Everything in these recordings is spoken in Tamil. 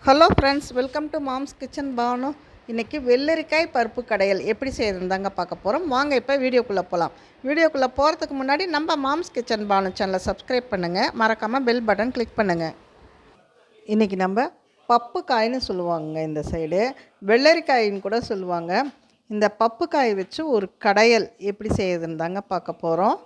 Hello friends, welcome to mom's kitchen Bhanu. இன்றைக்கி வெள்ளரிக்காய் பருப்பு கடையல் எப்படி செய்யறதுந்தாங்க பார்க்க போகிறோம். வாங்க இப்போ வீடியோக்குள்ளே போகலாம். வீடியோக்குள்ளே போகிறதுக்கு முன்னாடி நம்ம மாம்ஸ் கிச்சன் பானு சேனலை சப்ஸ்கிரைப் பண்ணுங்கள், மறக்காமல் பெல் பட்டன் கிளிக் பண்ணுங்கள். இன்றைக்கி நம்ம பப்பு காய்னு சொல்லுவாங்க, இந்த சைடு வெள்ளரிக்காயின்னு கூட சொல்லுவாங்க. இந்த பப்பு காய் வச்சு ஒரு கடையல் எப்படி செய்யறதுன்னு தாங்க பார்க்க போகிறோம்.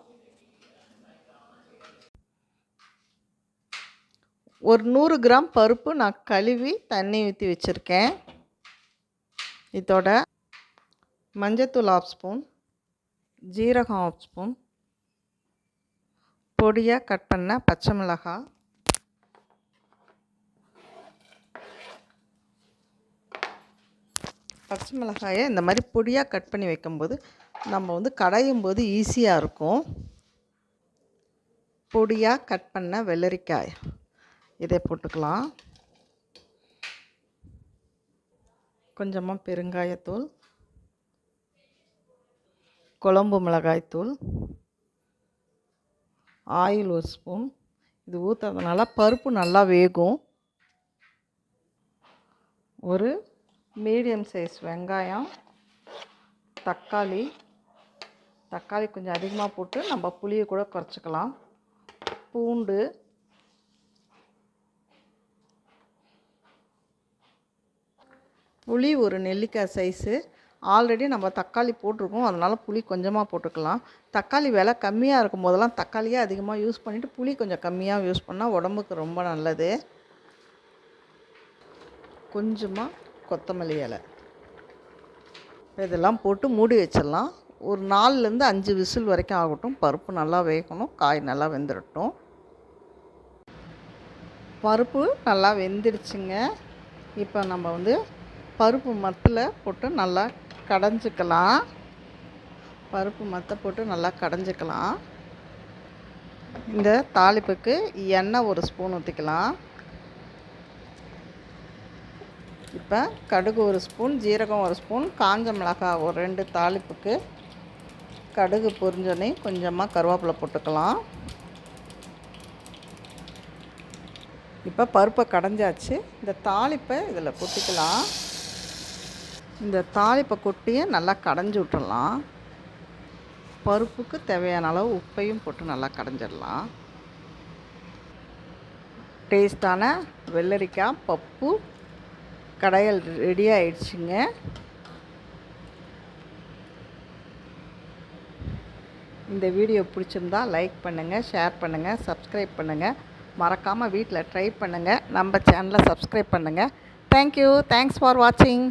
ஒரு 100 கிராம் பருப்பு நான் கழுவி தண்ணி ஊற்றி வச்சுருக்கேன். இதோட மஞ்சத்தூள் 1/2 ஸ்பூன், ஜீரகம் 1/2 ஸ்பூன், பொடியாக கட் பண்ண பச்சை மிளகாய், பச்சை மிளகாயை இந்த மாதிரி பொடியாக கட் பண்ணி வைக்கும்போது நம்ம கடையும் போது ஈஸியாக இருக்கும். பொடியாக கட் பண்ண வெள்ளரிக்காய் இதை போட்டுக்கலாம். கொஞ்சமாக பெருங்காயத்தூள், குழம்பு மிளகாய்த்தூள், ஆயில் 1 ஸ்பூன். இது ஊற்றுறதுனால பருப்பு நல்லா வேகும். ஒரு மீடியம் சைஸ் வெங்காயம், தக்காளி கொஞ்சம் அதிகமாக போட்டு நம்ம புளியை கூட குறைச்சிக்கலாம். பூண்டு, புளி ஒரு நெல்லிக்காய் சைஸு. ஆல்ரெடி நம்ம தக்காளி போட்டிருக்கோம், அதனால் புளி கொஞ்சமாக போட்டுக்கலாம். தக்காளி விலை கம்மியாக இருக்கும் போதெல்லாம் தக்காளியே அதிகமாக யூஸ் பண்ணிவிட்டு புளி கொஞ்சம் கம்மியாக யூஸ் பண்ணால் உடம்புக்கு ரொம்ப நல்லது. கொஞ்சமாக கொத்தமல்லி இலை, இதெல்லாம் போட்டு மூடி வச்சிடலாம். ஒரு 4லேருந்து 5 விசில் வரைக்கும் ஆகட்டும். பருப்பு நல்லா வேகணும், காய் நல்லா வெந்துடட்டும். பருப்பு நல்லா வெந்துடுச்சுங்க. இப்போ நம்ம பருப்பு மத்தில் போட்டு நல்லா கடைஞ்சிக்கலாம். இந்த தாளிப்புக்கு எண்ணெய் 1 ஸ்பூன் ஊற்றிக்கலாம். இப்போ கடுகு 1 ஸ்பூன், ஜீரகம் 1 ஸ்பூன், காஞ்ச மிளகாய் ஒரு 2 தாளிப்புக்கு. கடுகு பொரிஞ்சோடனே கொஞ்சமாக கருவேப்பிலை போட்டுக்கலாம். இப்போ பருப்பை கடைஞ்சாச்சு. இந்த தாளிப்பை இதில் கொட்டிக்கலாம். இந்த தாளிப்பை கொட்டியே நல்லா கடைஞ்சி விட்டுடலாம். பருப்புக்கு தேவையான அளவு உப்பையும் போட்டு நல்லா கடைஞ்சிடலாம். டேஸ்டான வெள்ளரிக்காய் பப்பு கடையல் ரெடி ஆயிடுச்சுங்க. இந்த வீடியோ பிடிச்சிருந்தா லைக் பண்ணுங்கள், ஷேர் பண்ணுங்கள், சப்ஸ்கிரைப் பண்ணுங்கள். மறக்காமல் வீட்டில் ட்ரை பண்ணுங்கள். நம்ம சேனலை சப்ஸ்கிரைப் பண்ணுங்கள். தேங்க்யூ. தேங்க்ஸ் ஃபார் வாட்சிங்.